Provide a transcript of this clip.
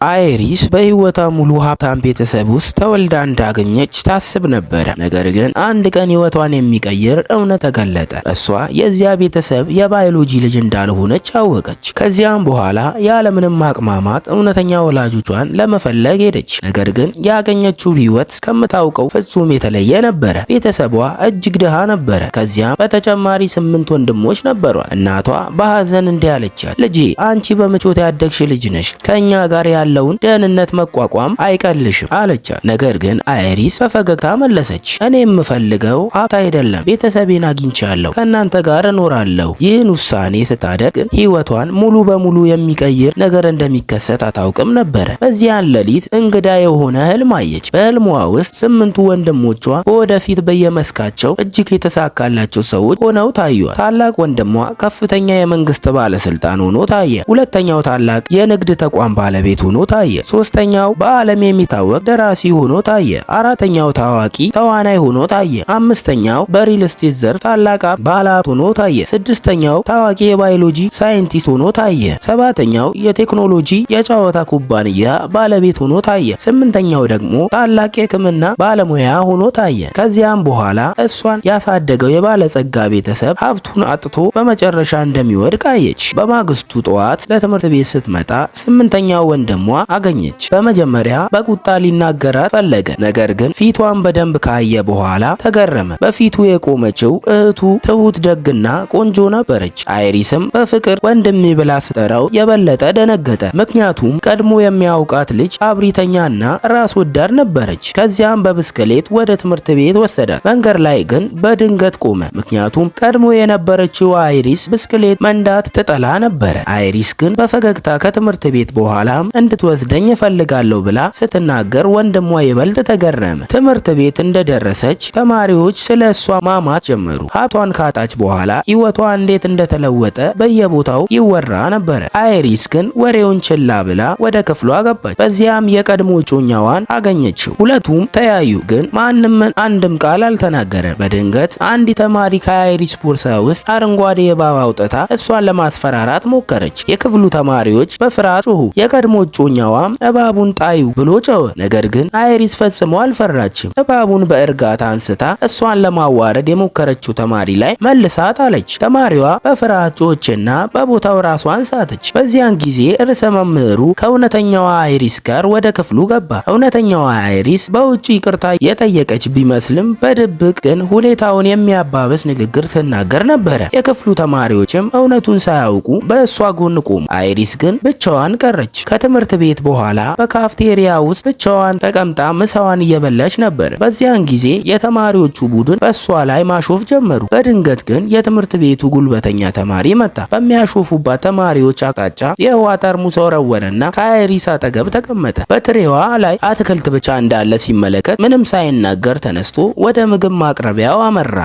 አይሪስ በህይወቷ ሙሉ ሀብታም ቤተሰብ ውስጥ ተወልዳ እንዳገኘች ታስብ ነበረ። ነገር ግን አንድ ቀን ህይወቷን የሚቀይር እውነት ተገለጠ። እሷ የዚያ ቤተሰብ የባዮሎጂ ልጅ እንዳልሆነች አወቀች። ከዚያም በኋላ ያለምንም ማቅማማት እውነተኛ ወላጆቿን ለመፈለግ ሄደች። ነገር ግን ያገኘችው ህይወት ከምታውቀው ፍጹም የተለየ ነበረ። ቤተሰቧ እጅግ ድሃ ነበረ። ከዚያም በተጨማሪ 8 ወንድሞች ነበሯት። እናቷ በሀዘን እንዲህ አለቻት፣ ልጄ አንቺ በምቾት ያደግሽ ልጅ ነሽ። ከእኛ ጋር ያለውን ደህንነት መቋቋም አይቀልሽም አለቻት። ነገር ግን አይሪስ በፈገግታ መለሰች፣ እኔ የምፈልገው ሀብት አይደለም፣ ቤተሰቤን አግኝቻለሁ፣ ከእናንተ ጋር እኖራለሁ። ይህን ውሳኔ ስታደርግ ህይወቷን ሙሉ በሙሉ የሚቀይር ነገር እንደሚከሰት አታውቅም ነበረ። በዚያን ሌሊት እንግዳ የሆነ ህልም አየች። በህልሟ ውስጥ 8ቱ ወንድሞቿ በወደፊት በየመስካቸው እጅግ የተሳካላቸው ሰዎች ሆነው ታዩአት። ታላቅ ወንድሟ ከፍተኛ የመንግስት ባለስልጣን ሆኖ ታየ። ሁለተኛው ታላቅ የንግድ ተቋም ባለቤት ሆኖ ታየ። ሶስተኛው በዓለም የሚታወቅ ደራሲ ሆኖ ታየ። አራተኛው ታዋቂ ተዋናይ ሆኖ ታየ። አምስተኛው በሪል ስቴት ዘርፍ ታላቅ ባለሀብት ሆኖ ታየ። ስድስተኛው ታዋቂ የባዮሎጂ ሳይንቲስት ሆኖ ታየ። ሰባተኛው የቴክኖሎጂ የጨዋታ ኩባንያ ባለቤት ሆኖ ታየ። ስምንተኛው ደግሞ ታላቅ የሕክምና ባለሙያ ሆኖ ታየ። ከዚያም በኋላ እሷን ያሳደገው የባለጸጋ ቤተሰብ ሀብቱን አጥቶ በመጨረሻ እንደሚወድቅ አየች። በማግስቱ ጠዋት ለትምህርት ቤት ስትመጣ 8ኛው ወንድሟ አገኘች። በመጀመሪያ በቁጣ ሊናገራት ፈለገ። ነገር ግን ፊቷን በደንብ ካየ በኋላ ተገረመ። በፊቱ የቆመችው እህቱ ትሁት፣ ደግና ቆንጆ ነበረች። አይሪስም በፍቅር ወንድሜ ብላ ስጠራው የበለጠ ደነገጠ። ምክንያቱም ቀድሞ የሚያውቃት ልጅ አብሪተኛና ራስ ወዳድ ነበረች። ከዚያም በብስክሌት ወደ ትምህርት ቤት ወሰዳት። መንገድ ላይ ግን በድንገት ቆመ። ምክንያቱም ቀድሞ የነበረችው አይሪስ ብስክሌት መንዳት ትጠላ ነበረ። አይሪስ ግን በፈገግታ ከትምህርት ቤት በኋላም እንድትወስደኝ እፈልጋለሁ ብላ ስትናገር ወንድሟ ይበልጥ ተገረመ። ትምህርት ቤት እንደደረሰች ተማሪዎች ስለ እሷ ማማት ጀመሩ። ሀብቷን ካጣች በኋላ ህይወቷ እንዴት እንደተለወጠ በየቦታው ይወራ ነበረ። አይሪስ ግን ወሬውን ችላ ብላ ወደ ክፍሏ ገባች። በዚያም የቀድሞ እጮኛዋን አገኘችው። ሁለቱም ተያዩ፣ ግን ማንም አንድም ቃል አልተናገረም። በድንገት አንድ ተማሪ ከአይሪስ ቦርሳ ውስጥ አረንጓዴ እባብ አውጥታ እሷን ለማስፈራራት ሞከረች። የክፍሉ ተማሪዎች በፍርሃት ጮሁ። የቀድሞ እጮኛዋም እባቡን ጣዩ ብሎ ጮኸ። ነገር ግን አይሪስ ፈጽሞ አልፈራችም። እባቡን በእርጋታ አንስታ እሷን ለማዋረድ የሞከረችው ተማሪ ላይ መልሳት አለች። ተማሪዋ በፍርሃት ጮኸችና በቦታው ራሷን ሳተች። በዚያን ጊዜ ርዕሰ መምህሩ ከእውነተኛዋ አይሪስ ጋር ወደ ክፍሉ ገባ። እውነተኛዋ አይሪስ በውጭ ይቅርታ የጠየቀች ቢመስልም በድብቅ ግን ሁኔታውን የሚያባብስ ንግግር ትናገር ነበረ። የክፍሉ ተማሪዎችም እውነቱን ሳያውቁ በእሷ ጎን ቆሙ። አይሪስ ግን ብቻዋን ቀረች። ከትምህርት ቤት በኋላ በካፍቴሪያ ውስጥ ብቻዋን ተቀምጣ ምሳዋን እየበላች ነበር። በዚያን ጊዜ የተማሪዎቹ ቡድን በእሷ ላይ ማሾፍ ጀመሩ። በድንገት ግን የትምህርት ቤቱ ጉልበተኛ ተማሪ መጣ። በሚያሾፉባት ተማሪዎች አቅጣጫ የውሃ ጠርሙስ ወረወረና ከአይሪስ አጠገብ ተቀመጠ። በትሬዋ ላይ አትክልት ብቻ እንዳለ ሲመለከት ምንም ሳይናገር ተነስቶ ወደ ምግብ ማቅረቢያው አመራ።